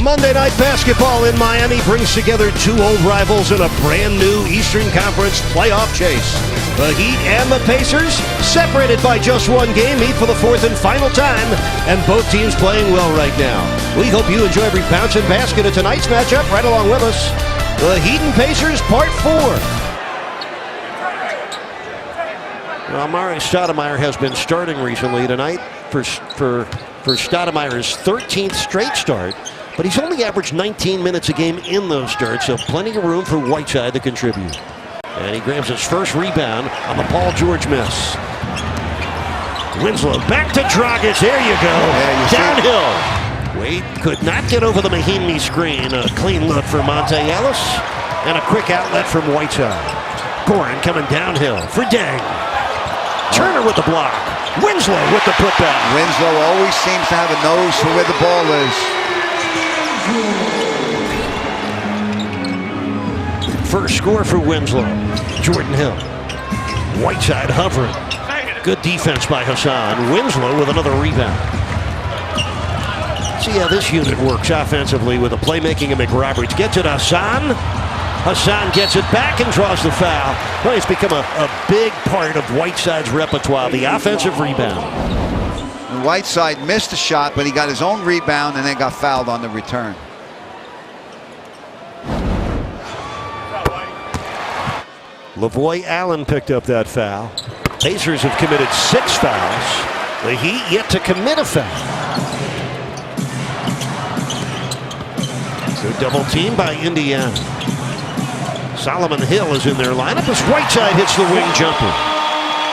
Monday Night Basketball in Miami brings together two old rivals in a brand new Eastern Conference playoff chase. The Heat and the Pacers, separated by just one game, meet for the fourth and final time, and both teams playing well right now. We hope you enjoy every bounce and basket of tonight's matchup right along with us. The Heat and Pacers, Part 4. Well, Amari Stoudemire has been starting recently tonight for Stoudemire's 13th straight start. But he's only averaged 19 minutes a game in those starts, so plenty of room for Whiteside to contribute. And he grabs his first rebound on the Paul George miss. Winslow back to Dragic. There you go. Downhill. Wade could not get over the Mahinmi screen. A clean look for Monte Ellis. And a quick outlet from Whiteside. Goran coming downhill for Deng. Turner with the block. Winslow with the putback. Winslow always seems to have a nose for where the ball is. First score for Winslow. Jordan Hill. Whiteside hovering. Good defense by Hassan. Winslow with another rebound. See how this unit works offensively with the playmaking of McRoberts. Gets it Hassan. Hassan gets it back and draws the foul. Well, it's become a big part of Whiteside's repertoire, the offensive rebound. Whiteside missed a shot, but he got his own rebound and then got fouled on the return. Lavoy Allen picked up that foul. Pacers have committed 6 fouls. The Heat yet to commit a foul. Good double team by Indiana. Solomon Hill is in their lineup as Whiteside hits the wing jumper.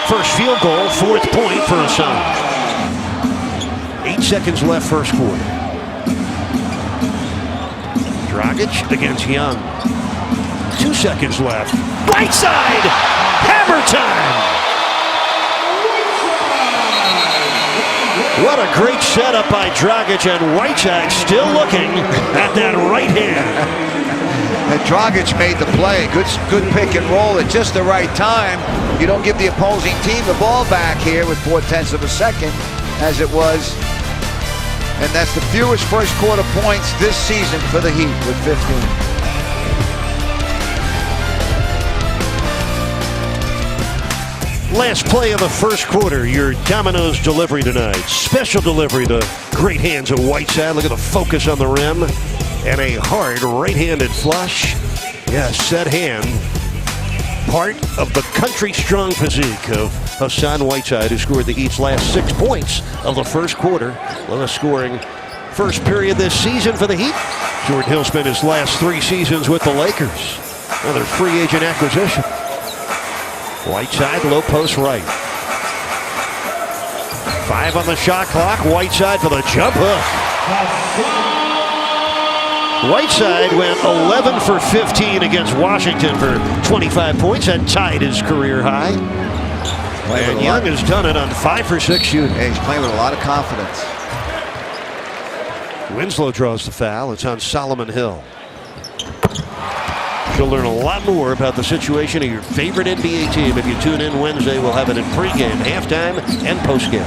First field goal, 4th point for Hassan. 8 seconds left first quarter. Dragic against Young. 2 seconds left. Whiteside! Hammer time! What a great setup by Dragic, and Whiteside still looking at that right hand. And Dragic made the play. Good pick and roll at just the right time. You don't give the opposing team the ball back here with 0.4 of a second, as it was. And that's the fewest first quarter points this season for the Heat with 15. Last play of the first quarter, your Domino's delivery tonight. Special delivery, the great hands of Whiteside. Look at the focus on the rim. And a hard right-handed flush. Yeah, set hand. Part of the country-strong physique of Hassan Whiteside, who scored the Heat's last 6 points of the first quarter. Lowest scoring first period this season for the Heat. Jordan Hill spent his last 3 seasons with the Lakers. Another free agent acquisition. Whiteside, low post right. 5 on the shot clock. Whiteside for the jump hook. Whiteside went 11 for 15 against Washington for 25 points and tied his career high. And Young has done it on 5 for 6 shooting. Yeah, he's playing with a lot of confidence. Winslow draws the foul. It's on Solomon Hill. You'll learn a lot more about the situation of your favorite NBA team if you tune in Wednesday. We'll have it in pregame, halftime, and postgame.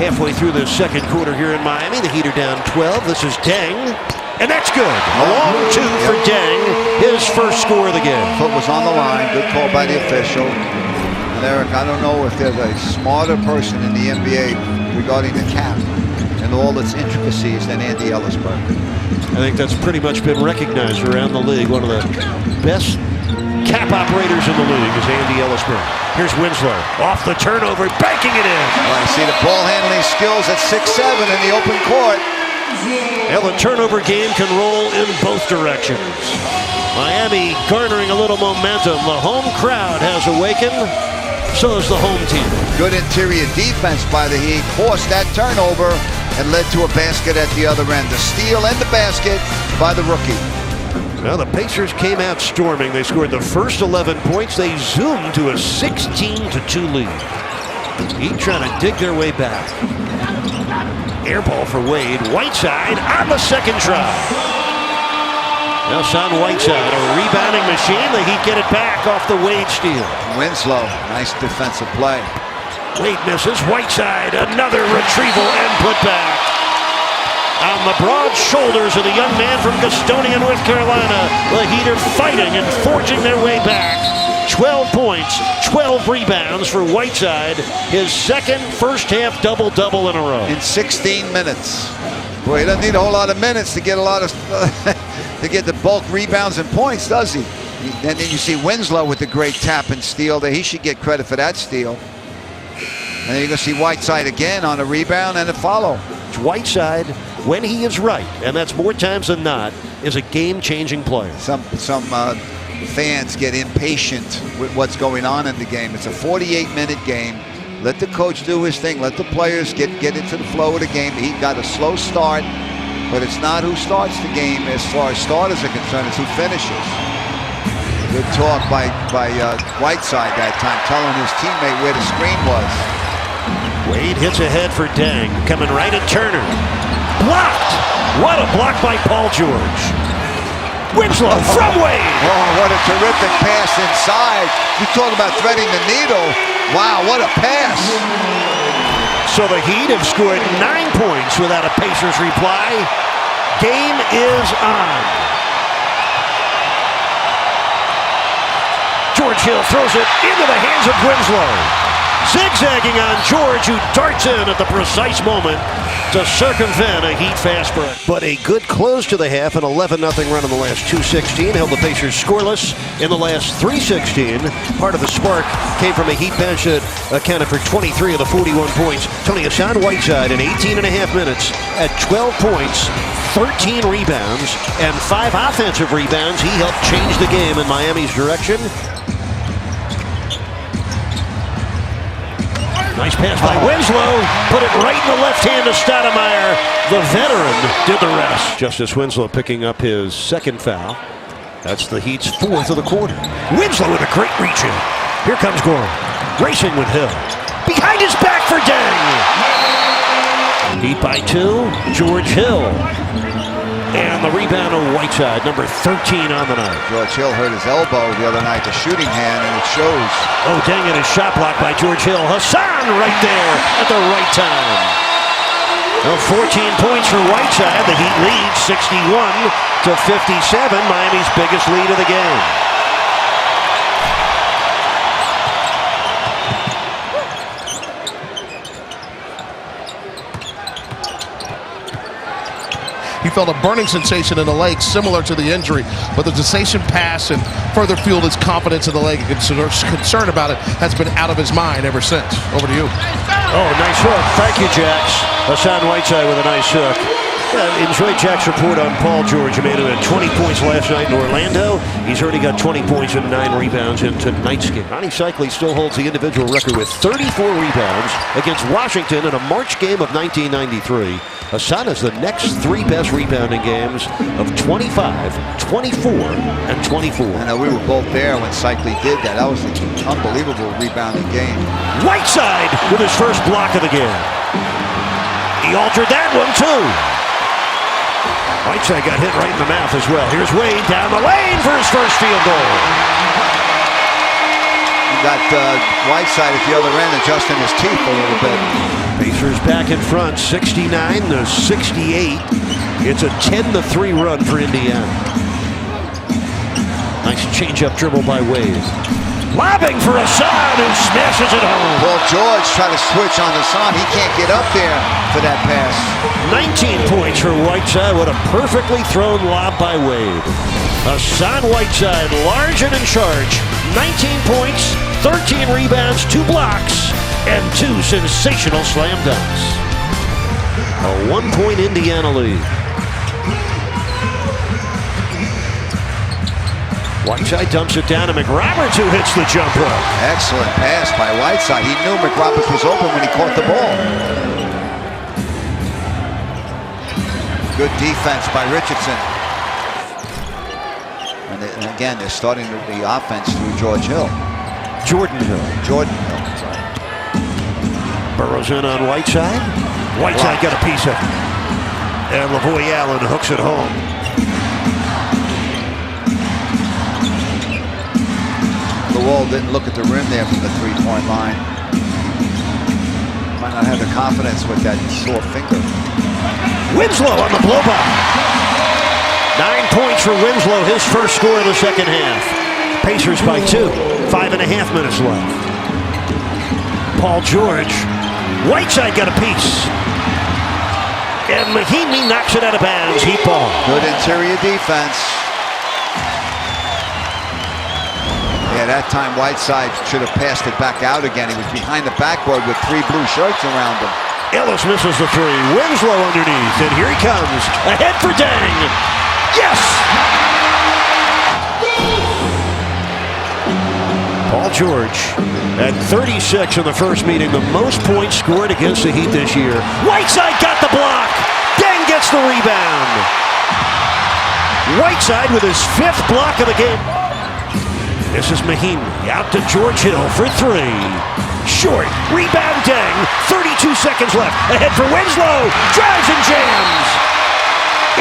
Halfway through the second quarter here in Miami, the Heat are down 12. This is Deng, and that's good. A long 2 for Deng, his first score of the game. Foot was on the line. Good call by the official. And Eric, I don't know if there's a smarter person in the NBA regarding the cap and all its intricacies than Andy Ellisberg. I think that's pretty much been recognized around the league. One of the best cap operators in the league is Andy Ellisberg. Here's Winslow off the turnover, banking it in. Well, I see the ball handling skills at 6'7" in the open court. Well, the turnover game can roll in both directions. Miami garnering a little momentum. The home crowd has awakened. So is the home team. Good interior defense by the Heat. Forced that turnover and led to a basket at the other end. The steal and the basket by the rookie. Now the Pacers came out storming. They scored the first 11 points. They zoomed to a 16-2 lead. Heat trying to dig their way back. Air ball for Wade. Whiteside on the second try. Now Hassan Whiteside, a rebounding machine. The Heat get it back off the Wade steal. Winslow, nice defensive play. Wade misses. Whiteside, another retrieval and put back. On the broad shoulders of the young man from Gastonia, North Carolina, the Heat are fighting and forging their way back. 12 points, 12 rebounds for Whiteside. His second first-half double-double in a row. In 16 minutes. Boy, he doesn't need a whole lot of minutes to get a lot of to get the bulk rebounds and points, does he? And then you see Winslow with the great tap and steal there. He should get credit for that steal. And then you're going to see Whiteside again on a rebound and a follow. Whiteside, when he is right, and that's more times than not, is a game-changing player. Some fans get impatient with what's going on in the game. It's a 48-minute game. Let the coach do his thing. Let the players get into the flow of the game. He got a slow start, but it's not who starts the game as far as starters are concerned. It's who finishes. Good talk by Whiteside that time, telling his teammate where the screen was. Wade hits ahead for Deng, coming right at Turner. Blocked! What a block by Paul George. Winslow from Wade! Oh, what a terrific pass inside. You talk about threading the needle. Wow, what a pass. So the Heat have scored 9 points without a Pacers reply. Game is on. George Hill throws it into the hands of Winslow. Zigzagging on George, who darts in at the precise moment to circumvent a Heat fast break. But a good close to the half, an 11-0 run in the last 2:16 held the Pacers scoreless in the last 3:16. Part of the spark came from a Heat bench that accounted for 23 of the 41 points. Tony Hassan Whiteside in 18 and a half minutes at 12 points, 13 rebounds, and 5 offensive rebounds. He helped change the game in Miami's direction. Nice pass by Winslow. Put it right in the left hand of Stoudemire. The veteran did the rest. Justice Winslow picking up his second foul. That's the Heat's 4th of the quarter. Winslow with a great reach in. Here comes Gorham. Racing with Hill. Behind his back for Deng. Heat by 2. George Hill. And the rebound of Whiteside, number 13 on the night. George Hill hurt his elbow the other night, the shooting hand, and it shows. Oh, dang it, his shot blocked by George Hill. Hassan right there at the right time. Well, 14 points for Whiteside. The Heat leads 61-57, Miami's biggest lead of the game. He felt a burning sensation in the leg similar to the injury, but the sensation passed and further fueled his confidence in the leg. Concern about it has been out of his mind ever since. Over to you. Oh, nice hook. Thank you, Jax. Hassan Whiteside with a nice hook. Enjoyed Jack's report on Paul George. He made it at 20 points last night in Orlando. He's already got 20 points and 9 rebounds in tonight's game. Ronnie Cycli still holds the individual record with 34 rebounds against Washington in a March game of 1993. Hassan has the next 3 best rebounding games of 25, 24, and 24. I know we were both there when Cycli did that. That was an unbelievable rebounding game. Whiteside with his first block of the game. He altered that one too. Whiteside got hit right in the mouth as well. Here's Wade down the lane for his first field goal. You got Whiteside at the other end adjusting his teeth a little bit. Pacers back in front, 69-68. It's a 10-3 run for Indiana. Nice change-up dribble by Wade. Lobbing for Hassan, who smashes it home. Paul George trying to switch on Hassan. He can't get up there for that pass. 19 points for Whiteside. What a perfectly thrown lob by Wade. Hassan Whiteside, large and in charge. 19 points, 13 rebounds, 2 blocks, and 2 sensational slam dunks. A 1-point Indiana lead. Whiteside dumps it down to McRoberts, who hits the jumper. Excellent pass by Whiteside. He knew McRoberts was open when he caught the ball. Good defense by Richardson. And again, they're starting the offense through George Hill. Jordan Hill. Sorry. Burrows in on Whiteside. Whiteside got a piece of it. And Lavoie Allen hooks it home. The wall didn't look at the rim there from the three-point line. Might not have the confidence with that sore finger. Winslow on the blow by. 9 points for Winslow, his first score of the second half. Pacers by 2. 5.5 minutes left. Paul George. Whiteside got a piece. And Mahimi knocks it out of bounds. Heat ball. Good interior defense. Yeah, that time Whiteside should have passed it back out again. He was behind the backboard with 3 blue shirts around him. Ellis misses the 3. Winslow underneath. And here he comes. Ahead for Dang. Yes! Paul George at 36 in the first meeting. The most points scored against the Heat this year. Whiteside got the block. Dang gets the rebound. Whiteside with his 5th block of the game. This is Mahimi out to George Hill for 3. Short. Rebound Dang. 32 seconds left. Ahead for Winslow. Drives and jams.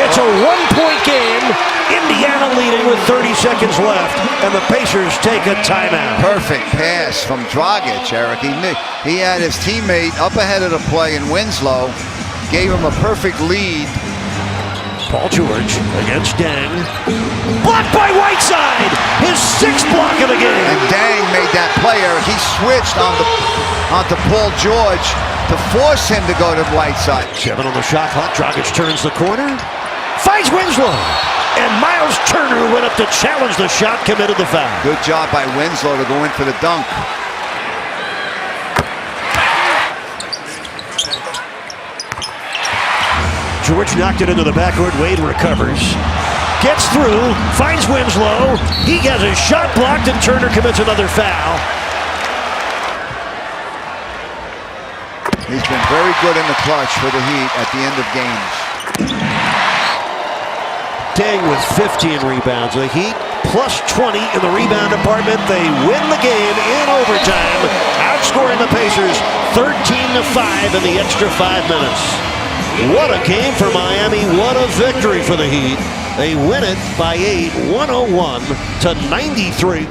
It's a 1-point game. Indiana leading with 30 seconds left. And the Pacers take a timeout. Perfect pass from Dragic, Eric. He had his teammate up ahead of the play in Winslow. Gave him a perfect lead. Paul George against Dang. Blocked by Whiteside. His 6th block of the game. And Dang made that play, Eric. He switched onto Paul George to force him to go to Whiteside. 7 on the shot clock. Dragic turns the corner. Finds Winslow. And Miles Turner went up to challenge the shot, committed the foul. Good job by Winslow to go in for the dunk. George knocked it into the backcourt. Wade recovers. Gets through. Finds Winslow. He has his shot blocked and Turner commits another foul. He's been very good in the clutch for the Heat at the end of games. Dang with 15 rebounds. The Heat plus 20 in the rebound department. They win the game in overtime, outscoring the Pacers 13-5 in the extra 5 minutes. What a game for Miami. What a victory for the Heat. They win it by 8, 101-93.